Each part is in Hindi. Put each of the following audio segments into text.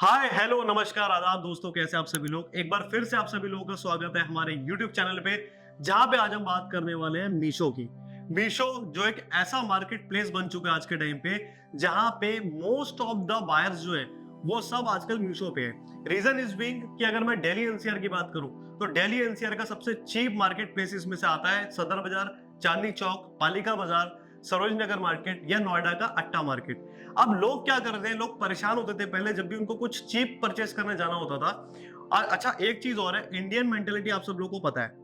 हाय हेलो नमस्कार आदाब दोस्तों, कैसे आप सभी लोग। एक बार फिर से आप सभी लोगों का स्वागत है हमारे YouTube चैनल पे, जहां पे आज हम बात करने वाले हैं मीशो की। मीशो जो एक ऐसा मार्केट प्लेस बन चुका है आज के टाइम पे, जहां पे मोस्ट ऑफ द बायर्स जो है वो सब आजकल मीशो पे है। रीजन इज बीइंग कि अगर मैं दिल्ली एनसीआर की बात करूं तो दिल्ली एनसीआर का सबसे चीप मार्केट प्लेसेस में से आता है सदर बाजार, चांदनी चौक, पालिका बाजार, सरोज नगर मार्केट या नोएडा का अट्टा मार्केट। अब लोग क्या करते हैं, लोग परेशान होते थे पहले जब भी उनको कुछ चीप परचेस करने जाना होता था। और अच्छा, एक चीज और है, इंडियन मेंटेलिटी आप सब लोगों को पता है।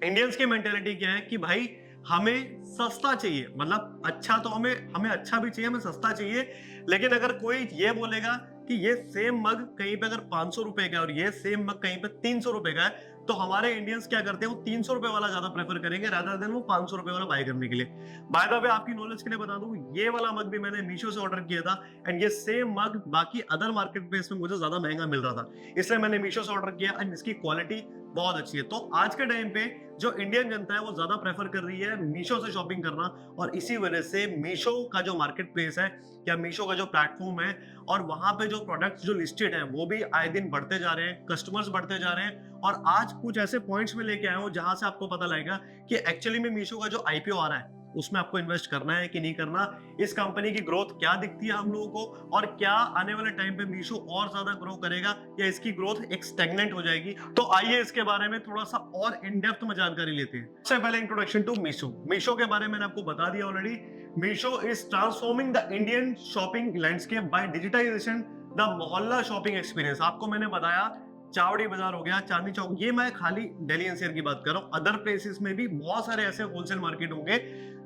इंडियंस की मेंटेलिटी क्या है कि भाई हमें सस्ता चाहिए, मतलब अच्छा तो हमें हमें अच्छा भी चाहिए, हमें सस्ता चाहिए। लेकिन अगर कोई ये बोलेगा कि ये सेम मग कहीं पे अगर 500 रुपए का है और ये सेम मग कहीं पे 300 रुपए का है, तो हमारे इंडियंस क्या करते हैं, वो 300 रुपए वाला ज्यादा प्रेफर करेंगे रादर देन वो 500 रुपए वाला बाय करने के लिए। बाय द वे, आपकी नॉलेज के लिए बता दूं, ये वाला मग भी मैंने मीशो से ऑर्डर किया था एंड ये सेम मग बाकी अदर मार्केट प्लेस में मुझे ज्यादा महंगा मिल रहा था, इसलिए मैंने मीशो से ऑर्डर किया एंड इसकी क्वालिटी बहुत अच्छी है। तो आज के टाइम पे जो इंडियन जनता है वो ज्यादा प्रेफर कर रही है मीशो से शॉपिंग करना, और इसी वजह से मीशो का जो मार्केट प्लेस है या मीशो का जो प्लेटफॉर्म है और वहां पे जो प्रोडक्ट्स जो लिस्टेड है वो भी आए दिन बढ़ते जा रहे हैं, कस्टमर्स बढ़ते जा रहे हैं। और आज कुछ ऐसे पॉइंट्स में लेके आया हूं जहां से आपको पता लगेगा कि एक्चुअली में मीशो का जो आईपीओ आ रहा है उसमें आपको इन्वेस्ट करना है कि नहीं करना, इस कंपनी की ग्रोथ क्या दिखती है हम लोगों को, और क्या आने वाले टाइम पे मीशो और ज्यादा ग्रो करेगा या इसकी ग्रोथ एक स्टैग्नेंट हो जाएगी। तो आइए इसके बारे में थोड़ा सा और इन डेप्थ में जानकारी लेते हैं। सबसे पहले इंट्रोडक्शन टू मीशो। मीशो के बारे में मैंने आपको बता दिया already. Meesho is transforming the Indian shopping landscape by digitization the mohalla shopping experience. आपको मैंने बताया चावड़ी बाजार हो गया, चांदनी चौक, ये मैं खाली दिल्ली एनसीआर की बात कर रहा हूँ। अदर प्लेसेस में भी बहुत सारे ऐसे होलसेल मार्केट होंगे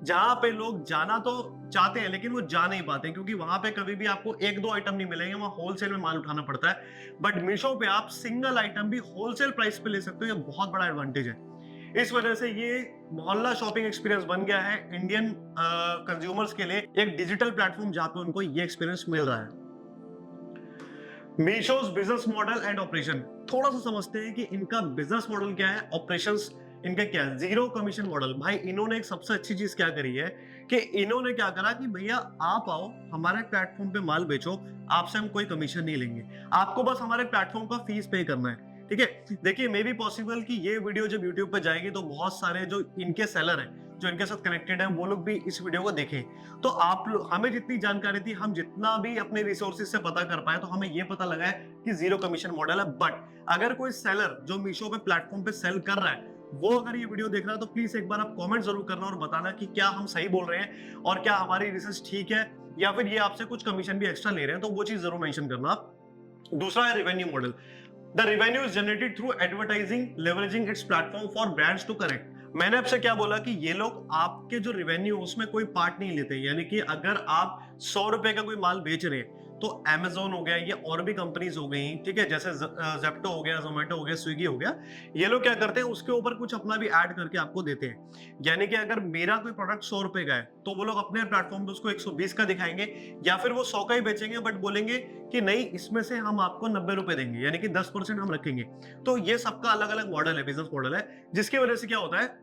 जहां पे लोग जाना तो चाहते हैं लेकिन वो जा नहीं पाते, क्योंकि वहां पे कभी भी आपको एक दो आइटम नहीं मिलेंगे, वहां होलसेल में माल उठाना पड़ता है। बट मीशो पे आप सिंगल आइटम भी होलसेल प्राइस पे ले सकते हो, ये बहुत बड़ा एडवांटेज है। इस वजह से ये मोहल्ला शॉपिंग एक्सपीरियंस बन गया है इंडियन कंज्यूमर्स के लिए एक डिजिटल प्लेटफॉर्म जहां पे उनको ये एक्सपीरियंस मिल रहा है। मीशोज बिजनेस मॉडल एंड ऑपरेशन, थोड़ा सा समझते हैं कि इनका बिजनेस मॉडल क्या है, ऑपरेशंस इनका क्या है। Zero commission model. भाई इन्होंने एक सबसे अच्छी चीज क्या करी है कि इन्होंने क्या करा कि भैया आप आओ हमारे प्लेटफॉर्म पे माल बेचो, आपसे हम कोई कमीशन नहीं लेंगे, आपको बस हमारे प्लेटफॉर्म का फीस पे करना है। ठीक है, देखिए मे बी पॉसिबल कि ये वीडियो जब यूट्यूब पे जाएगी तो बहुत सारे जो इनके सेलर हैं जो इनके साथ कनेक्टेड है वो लोग भी इस वीडियो को देखें। तो आप लोग, हमें जितनी जानकारी थी, हम जितना भी अपने रिसोर्सेज से पता कर पाए, तो हमें ये पता लगा है कि जीरो कमीशन मॉडल है। बट अगर कोई सेलर जो मीशो पे प्लेटफॉर्म पे सेल कर रहा है वो अगर ये वीडियो देख रहा है तो प्लीज एक बार आप कमेंट जरूर करना और बताना कि क्या हम सही बोल रहे हैं और क्या हमारी रिसर्च ठीक है या फिर ये आपसे कुछ कमीशन भी एक्स्ट्रा ले रहे हैं, तो वो चीज जरूर मेंशन करना आप। दूसरा है revenue model. The revenue is generated through advertising leveraging its platform for brands to connect. मैंने आपसे क्या बोला कि ये लोग आपके जो रेवेन्यू उसमें कोई पार्ट नहीं लेते, यानी कि अगर आप 100 रुपए का कोई माल बेच रहे हैं तो Amazon हो गया, ये और भी कंपनीज हो गई, ठीक है, जैसे जेप्टो हो गया, जोमेटो हो गया, स्विगी हो गया, ये लोग क्या करते हैं उसके ऊपर कुछ अपना भी ऐड करके आपको देते हैं। यानी कि अगर मेरा कोई प्रोडक्ट 100 रुपए का है तो वो लोग अपने प्लेटफॉर्म पे उसको 120 का दिखाएंगे, या फिर वो 100 का ही बेचेंगे बट बोलेंगे कि नहीं इसमें से हम आपको 90 रुपए देंगे, यानी कि 10% हम रखेंगे। तो ये सबका अलग अलग मॉडल है, बिजनेस मॉडल है, जिसकी वजह से क्या होता है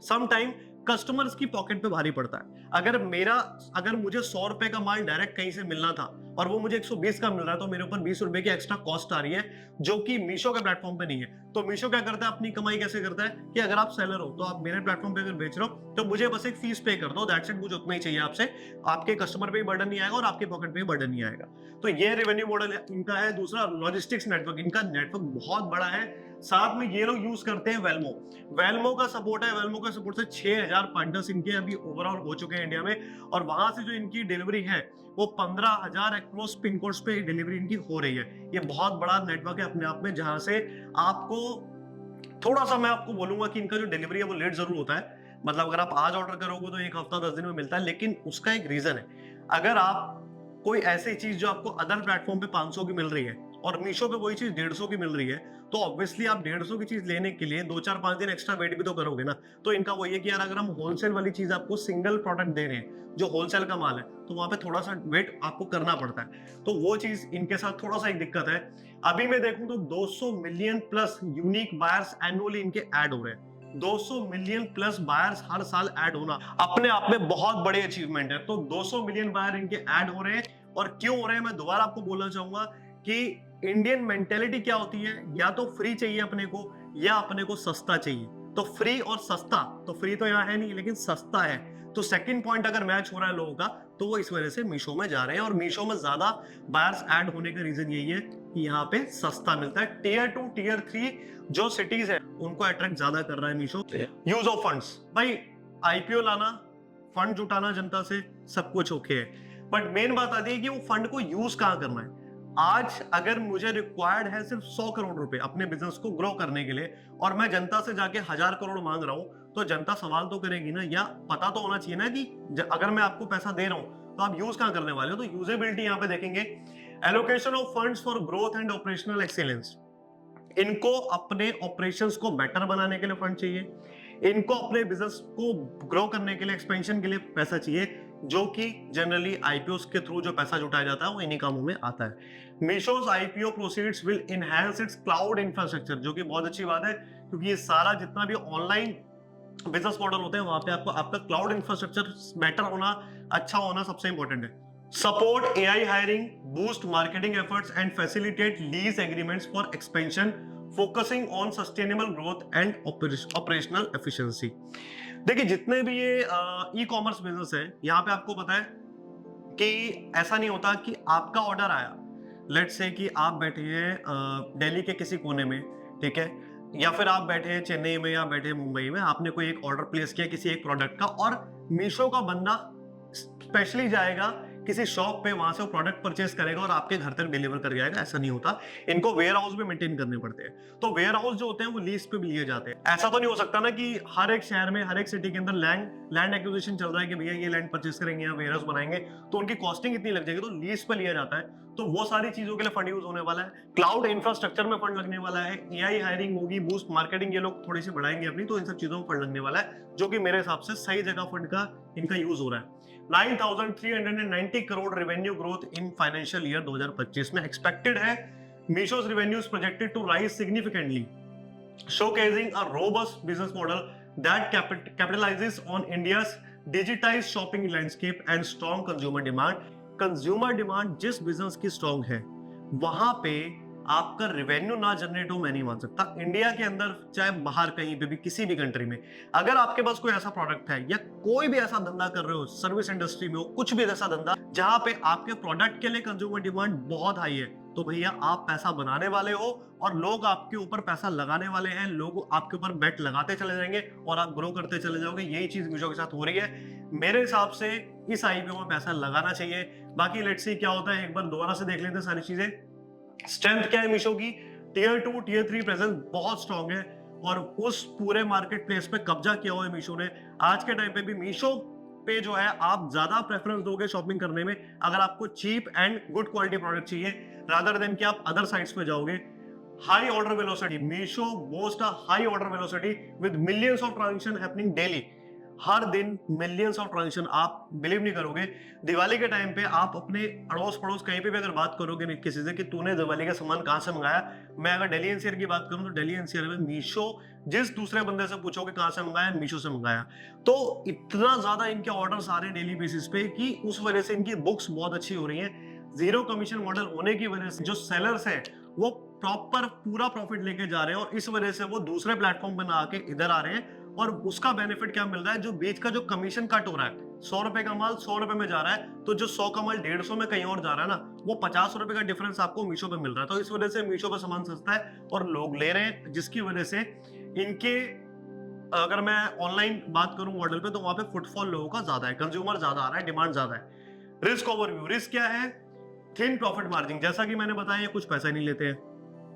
सम टाइम कस्टमर्स की पॉकेट पे भारी पड़ता है। अगर मुझे 100 रुपए का माल डायरेक्ट कहीं से मिलना था और वो मुझे 120 का मिल रहा है, तो मेरे ऊपर 20 रुपए की एक्स्ट्रा कॉस्ट आ रही है जो कि मीशो के प्लेटफॉर्म पे नहीं है। तो मीशो क्या करता है, अपनी कमाई कैसे करता है कि अगर आप सेलर हो तो आप मेरे प्लेटफॉर्म पे अगर बेच रहे हो तो मुझे बस एक फीस पे कर दो, दैट्स इट, मुझे उतना ही चाहिए आपसे, आपके कस्टमर पे भी बर्डन नहीं आएगा और आपके पॉकेट पे भी बर्डन नहीं आएगा। तो ये रेवेन्यू मॉडल इनका है। दूसरा लॉजिस्टिक्स नेटवर्क, इनका नेटवर्क बहुत बड़ा है। साथ में ये लोग यूज करते हैं वेलमो। वेलमो का सपोर्ट है, वेलमो का सपोर्ट से 6000 पार्टनर्स इनके अभी ओवरऑल हो चुके हैं इंडिया में, और वहां से जो इनकी डिलीवरी है वो 15,000 अक्रॉस पिन कोड्स पे डिलीवरी इनकी हो रही है। ये बहुत बड़ा नेटवर्क है अपने आप में, जहां से आपको थोड़ा सा मैं आपको बोलूंगा कि इनका जो डिलीवरी है वो लेट जरूर होता है। मतलब अगर आप आज ऑर्डर करोगे तो एक हफ्ता 10 दिन में मिलता है, लेकिन उसका एक रीजन है। अगर आप कोई ऐसी चीज जो आपको अदर प्लेटफॉर्म पे 500 की मिल रही है और मीशो पे वही चीज 150 की मिल रही है, तो ऑब्वियसली आप 150 की चीज लेने के लिए 2 4 5 दिन एक्स्ट्रा वेट भी तो करोगे ना। तो इनका वही है कि यार अगर हम होलसेल वाली चीज आपको सिंगल प्रोडक्ट दे रहे हैं जो होलसेल का माल है, तो वहां पे थोड़ा सा वेट आपको करना पड़ता है। तो वो चीज इनके साथ थोड़ा सा एक दिक्कत है। अभी मैं देखूं तो 200 million plus unique buyers annually इनके ऐड हो रहे हैं। 200 मिलियन प्लस बायर्स हर साल ऐड होना अपने आप में बहुत बड़े अचीवमेंट है। तो 200 मिलियन बायर इनके ऐड हो रहे हैं, और क्यों हो रहे हैं मैं दोबारा आपको बोलना चाहूंगा कि इंडियन मेंटेलिटी क्या होती है, या तो फ्री चाहिए अपने को या अपने को सस्ता चाहिए। तो फ्री और सस्ता, तो फ्री तो यहाँ है नहीं लेकिन सस्ता है, तो सेकंड पॉइंट अगर मैच हो रहा है लोगों का, तो वो इस वजह से मीशो में जा रहे हैं। और मीशो में ज्यादा बायर्स ऐड होने का रीजन यही है कि यहाँ पे सस्ता मिलता है। टियर 2 टियर 3 जो सिटीज है उनको अट्रैक्ट ज्यादा कर रहा है मीशो। यूज ऑफ फंड्स, भाई आईपीओ लाना, फंड जुटाना जनता से, सब कुछ ओके है, बट मेन बात आती है कि वो फंड को यूज कहाँ करना है। आज अगर मुझे रिक्वायर्ड है सिर्फ 100 करोड़ रुपए अपने बिजनेस को ग्रो करने के लिए, और मैं जनता से जाके 1000 करोड़ मांग रहा हूं, तो जनता सवाल तो करेगी ना, या पता तो होना चाहिए ना कि अगर मैं आपको पैसा दे रहा हूं तो आप यूज कहाँ करने वाले हो। तो यूजेबिलिटी यहाँ पे देखेंगे, allocation of funds for growth and operational excellence. इनको अपने ऑपरेशंस को बेटर बनाने के लिए फंड चाहिए, इनको अपने बिजनेस को ग्रो करने के लिए, एक्सपेंशन के लिए पैसा चाहिए, जो कि जनरली आईपीओ के थ्रू जो पैसा जुटाया जाता है वो इन्हीं कामों में आता है। Meesho's IPO proceeds will enhance its cloud infrastructure, जो कि बहुत अच्छी बात है, क्योंकि ये सारा जितना भी ऑनलाइन बिजनेस मॉडल होते हैं वहां पे आपको आपका क्लाउड इंफ्रास्ट्रक्चर बेटर होना, अच्छा होना सबसे इंपॉर्टेंट है। Support AI hiring, boost marketing efforts and facilitate lease agreements for expansion, focusing on sustainable growth and operational efficiency. देखिए जितने भी ये ई कॉमर्स बिजनेस है, यहाँ पे आपको पता है कि ऐसा नहीं होता कि आपका ऑर्डर आया, लेट्स से कि आप बैठे हैं दिल्ली के किसी कोने में, ठीक है, या फिर आप बैठे हैं चेन्नई में या बैठे हैं मुंबई में, आपने कोई एक ऑर्डर प्लेस किया किसी एक प्रोडक्ट का, और मीशो का बंदा स्पेशली जाएगा किसी शॉप पे, वहां से वो प्रोडक्ट परचेस करेगा और आपके घर तक डिलीवर कर जाएगा। ऐसा नहीं होता, इनको वेयर हाउस भी मेंटेन करने पड़ते हैं। तो वेयर हाउस जो होते हैं वो लीज पे भी लिए जाते हैं। ऐसा तो नहीं हो सकता ना कि हर एक शहर में, हर एक सिटी के अंदर लैंड एक्विजिशन चल रहा है कि भैया ये लैंड परचेस करेंगे या वेयर हाउस बनाएंगे, तो उनकी कॉस्टिंग इतनी लग जाएगी, तो लीज पे लिया जाता है। तो वो सारी चीजों के लिए फंड यूज होने वाला है। क्लाउड इंफ्रास्ट्रक्चर में फंड लगने वाला है, एआई हायरिंग होगी, बूस्ट मार्केटिंग ये लोग थोड़ी सी बढ़ाएंगे अपनी, तो इन सब चीजों में फंड लगने वाला है, जो कि मेरे हिसाब से सही जगह फंड का इनका यूज हो रहा है। 9,390 crore revenue growth in financial year 2025 में एक्सपेक्टेड है। मीशो's revenues projected to rise significantly, showcasing a robust business model that capitalizes on India's digitized shopping landscape and strong consumer demand. Consumer demand जिस बिजनेस की स्ट्रॉन्ग है, वहां पे आपका रेवेन्यू ना जनरेट हो, मैं नहीं मान सकता। इंडिया के अंदर चाहे बाहर कहीं पे भी, किसी भी कंट्री में, अगर आपके पास कोई ऐसा प्रोडक्ट है या कोई भी ऐसा धंधा कर रहे हो, सर्विस इंडस्ट्री में हो, कुछ भी ऐसा धंधा जहां पे आपके प्रोडक्ट के लिए कंज्यूमर डिमांड बहुत हाई है, तो भैया आप पैसा बनाने वाले हो और लोग आपके ऊपर पैसा लगाने वाले हैं, लोग आपके ऊपर बेट लगाते चले जाएंगे और आप ग्रो करते चले जाओगे। यही चीज मीशो के साथ हो रही है। मेरे हिसाब से इस आईपीओ में पैसा लगाना चाहिए। बाकी लेट्स सी क्या होता है, एक बार दोबारा से देख लेते हैं सारी चीजें। स्ट्रेंथ क्या है मीशो की, टियर 2 टियर 3 प्रेजेंस बहुत स्ट्रांग है और उस पूरे मार्केट प्लेस पे कब्जा किया हुआ है मीशो ने। आज के टाइम पे भी मीशो पे जो है आप ज्यादा प्रेफरेंस दोगे शॉपिंग करने में, अगर आपको cheap and good quality product चाहिए, रादर देन कि आप अदर साइट्स पे जाओगे। High order velocity, Meesho boast a high order velocity with millions of transaction happening daily. हर दिन मिलियंस ऑफ ट्रांजैक्शन, आप बिलीव नहीं करोगे। दिवाली के टाइम पे आप अपने अड़ोस पड़ोस कहीं पे भी अगर बात करोगे किसी से कि तूने दिवाली का सामान कहां से मंगाया, मैं अगर दिल्ली एनसीआर की बात करूं तो दिल्ली एनसीआर में मीशो, जिस दूसरे बंदे से पूछोगे कहां से मंगाया, मीशो से मंगाया। तो इतना ज्यादा इनके ऑर्डर्स आ रहे हैं डेली बेसिस पे कि उस वजह से इनकी बुक्स बहुत अच्छी हो रही है। जीरो कमीशन मॉडल होने की वजह से जो सेलर्स है वो प्रॉपर पूरा प्रॉफिट लेके जा रहे हैं और इस वजह से वो दूसरे प्लेटफॉर्म पे ना आके इधर आ रहे हैं। और उसका बेनिफिट क्या मिल रहा है, जो बीच का जो कमीशन कट हो रहा है, 100 रुपए का माल 100 रुपए में जा रहा है, तो जो 100 का माल 150 में कहीं और जा रहा है ना, वो 50 रुपए का डिफरेंस आपको मीशो पे मिल रहा है। तो इस वजह से मीशो पे सामान सस्ता है और लोग ले रहे हैं, जिसकी वजह से इनके, अगर मैं ऑनलाइन बात करूं मॉडल पे, तो वहां पे फुटफॉल लोगों का ज्यादा है, कंज्यूमर ज्यादा आ रहा है, डिमांड ज्यादा है। रिस्क ओवरव्यू, रिस्क क्या है, थिन प्रॉफिट मार्जिन। जैसा कि मैंने बताया, कुछ पैसा नहीं लेते हैं,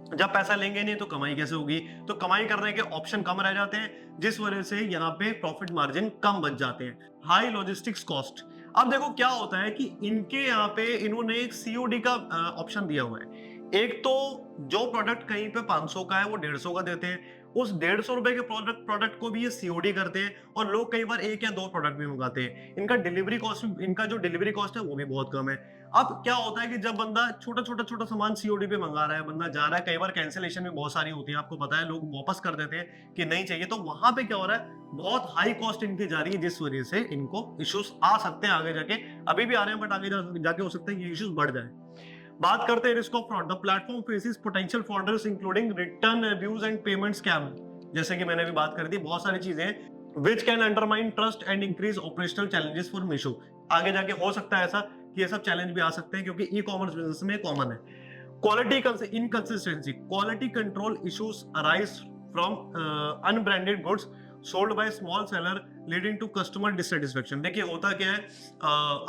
जब पैसा लेंगे नहीं तो कमाई कैसे होगी, तो कमाई करने के ऑप्शन कम रह जाते हैं, जिस वजह से यहाँ पे प्रॉफिट मार्जिन कम बच जाते हैं। हाई लॉजिस्टिक्स कॉस्ट, अब देखो क्या होता है कि इनके यहाँ पे इन्होंने एक सीओडी का ऑप्शन दिया हुआ है। एक तो जो प्रोडक्ट कहीं पे 500 का है वो 150 का देते हैं, उस 150 रुपए के प्रोडक्ट को भी ये सीओडी करते हैं और लोग कई बार एक या दो प्रोडक्ट भी मंगाते हैं। इनका डिलीवरी कॉस्ट, इनका जो डिलीवरी कॉस्ट है वो भी बहुत कम है। अब क्या होता है कि जब बंदा छोटा सामान सीओडी पे मंगा रहा है, बंदा जा रहा है, कई बार कैंसिलेशन भी बहुत सारी होती है, आपको पता है, लोग वापस कर देते हैं कि नहीं चाहिए, तो वहां पे क्या हो रहा है, बहुत हाई कॉस्ट इनकी जा रही है, जिस वजह से इनको इश्यूज आ सकते हैं आगे जाके। अभी भी आ रहे हैं बट आगे जाके हो सकता है ये इश्यूज बढ़ जाए। बात करते हैं risk of fraud. The platform faces potential fraudsters including return abuse and payment scam. जैसे कि मैंने भी बात कर दी, बहुत सारी चीजें which can undermine trust and increase operational challenges for Meesho. आगे जाके हो सकता है ऐसा कि ये सब चैलेंज भी आ सकते हैं, क्योंकि ई कॉमर्स बिजनेस में कॉमन है। Quality inconsistency, quality control issues arise from unbranded goods sold by small seller leading to customer dissatisfaction. देखिए होता क्या है,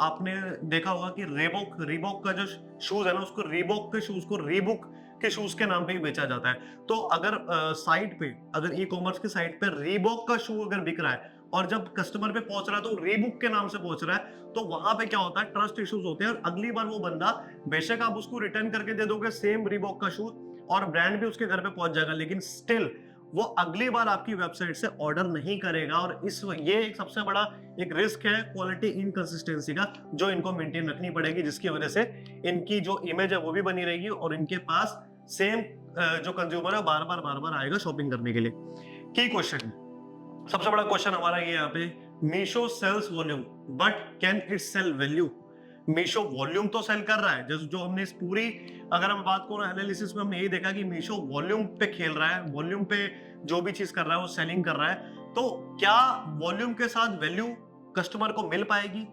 आपने देखा होगा कि रीबॉक का जो शूज है ना, उसको रीबॉक के शूज को रीबुक के शूज के नाम पे ही बेचा जाता है। तो अगर साइट पे, अगर ई कॉमर्स की साइट पे रीबॉक का शू अगर बिक रहा है और जब कस्टमर पे पहुंच रहा है तो रीबुक के नाम से पहुंच रहा है, तो वहां पे क्या होता है, ट्रस्ट इश्यूज होते हैं। और अगली बार वो बंदा, बेशक आप उसको रिटर्न करके दे दोगे सेम रीबॉक का शूज और ब्रांड भी उसके घर पे पहुंच जाएगा, लेकिन स्टिल वो अगली बार आपकी वेबसाइट से ऑर्डर नहीं करेगा। और ये एक सबसे बड़ा एक रिस्क है क्वालिटी इनकंसिस्टेंसी का, जो इनको मेंटेन रखनी पड़ेगी, जिसकी वजह से इनकी जो इमेज है वो भी बनी रहेगी और इनके पास सेम जो कंज्यूमर है बार बार आएगा शॉपिंग करने के लिए। की क्वेश्चन, सबसे बड़ा क्वेश्चन हमारा ये यहाँ पे, Meesho sales volume but can it sell value. Meesho volume तो सेल कर रहा है, जैसे जो हमने इस पूरी, अगर हम बात करो एनालिसिस में, हमने यही देखा कि मीशो वॉल्यूम पे खेल रहा है, वॉल्यूम पे जो भी चीज कर रहा है वो सेलिंग कर रहा है। तो क्या वॉल्यूम के साथ वैल्यू कस्टमर को मिल पाएगी,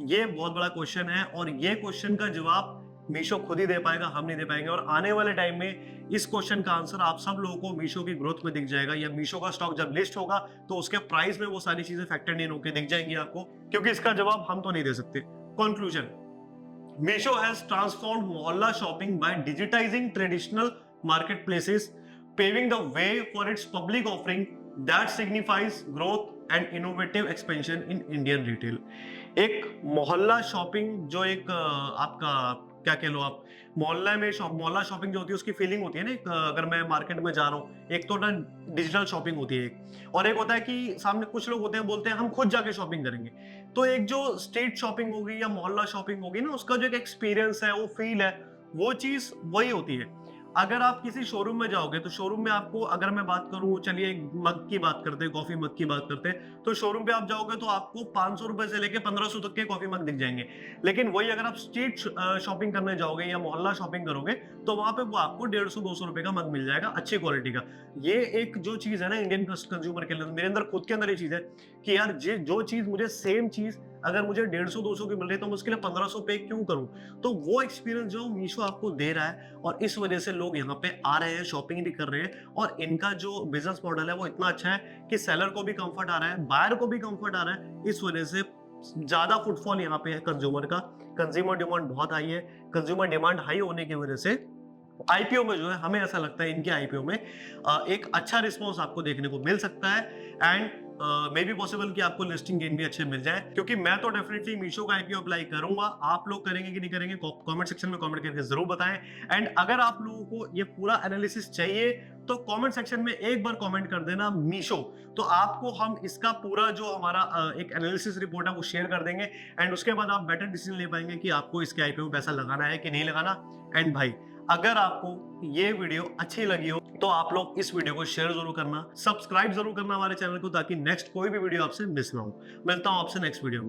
ये बहुत बड़ा क्वेश्चन है। और ये क्वेश्चन का जवाब मीशो खुद ही दे पाएगा, हम नहीं दे पाएंगे। और आने वाले टाइम में इस क्वेश्चन का आंसर आप सब लोगों को मीशो की ग्रोथ में दिख जाएगा, या मीशो का स्टॉक जब लिस्ट होगा तो उसके प्राइस में वो सारी चीजें फैक्टर इन होकर दिख जाएंगी आपको, क्योंकि इसका जवाब हम तो नहीं दे सकते। Conclusion, Meesho has transformed mohalla shopping by digitizing traditional marketplaces, paving the way for its public offering that signifies growth and innovative expansion in Indian retail. एक मोहल्ला शॉपिंग जो एक आपका क्या कह लो आप, मोहल्ला शॉपिंग जो होती है उसकी फीलिंग होती है ना, अगर मैं मार्केट में जा रहा हूँ, एक तो ना डिजिटल शॉपिंग होती है एक, और एक होता है कि सामने कुछ लोग होते हैं बोलते हैं हम खुद जाके शॉपिंग करेंगे। तो एक जो स्ट्रीट शॉपिंग होगी या मोहल्ला शॉपिंग होगी ना, उसका जो एक एक्सपीरियंस है, वो फील है, वो चीज वही होती है। अगर आप किसी शोरूम में जाओगे तो शोरूम में आपको, अगर मैं बात करूं, चलिए एक मग की बात करते हैं, कॉफी मग की बात करते हैं, तो शोरूम पे आप जाओगे तो आपको 500 रुपए से लेके 1500 तक के कॉफी मग दिख जाएंगे। लेकिन वही अगर आप स्ट्रीट शॉपिंग करने जाओगे या मोहल्ला शॉपिंग करोगे तो वहां पे वो आपको 150-200 रुपए का मग मिल जाएगा, अच्छी क्वालिटी का। ये एक जो चीज है ना इंडियन कंज्यूमर के लिए, मेरे अंदर खुद के अंदर ये चीज है कि यार जो चीज मुझे सेम चीज अगर मुझे 150-200 की मिल रही है तो मैं उसके लिए 1500 पे क्यों करूं। तो वो एक्सपीरियंस जो मीशो आपको दे रहा है, और इस वजह से लोग यहाँ पे आ रहे हैं, शॉपिंग भी कर रहे हैं, और इनका जो बिजनेस मॉडल है वो इतना अच्छा है कि सेलर को भी कंफर्ट आ रहा है, बायर को भी कंफर्ट आ रहा है। इस वजह से ज्यादा फुटफॉल यहाँ पे है कंज्यूमर का, कंज्यूमर डिमांड बहुत हाई है। कंज्यूमर डिमांड हाई होने की वजह से आईपीओ में जो है, हमें ऐसा लगता है इनके आईपीओ में एक अच्छा रिस्पॉन्स आपको देखने को मिल सकता है। एंड मे बी पॉसिबल कि आपको लिस्टिंग गेन भी अच्छे मिल जाए, क्योंकि मैं तो डेफिनेटली मीशो का आईपीओ अप्लाई करूंगा। आप लोग करेंगे कि नहीं करेंगे, कमेंट सेक्शन में कमेंट करके जरूर बताएं। एंड अगर आप लोगों को ये पूरा एनालिसिस चाहिए तो कमेंट सेक्शन में एक बार कमेंट कर देना मीशो, तो आपको हम इसका पूरा जो हमारा एक एनालिसिस रिपोर्ट है वो शेयर कर देंगे। एंड उसके बाद आप बेटर डिसीजन ले पाएंगे कि आपको इसके आईपीओ में पैसा लगाना है कि नहीं लगाना। एंड भाई, अगर आपको ये वीडियो अच्छी लगी हो तो आप लोग इस वीडियो को शेयर जरूर करना, सब्सक्राइब जरूर करना हमारे चैनल को, ताकि नेक्स्ट कोई भी वीडियो आपसे मिस ना हो। मिलता हूं आपसे नेक्स्ट वीडियो में।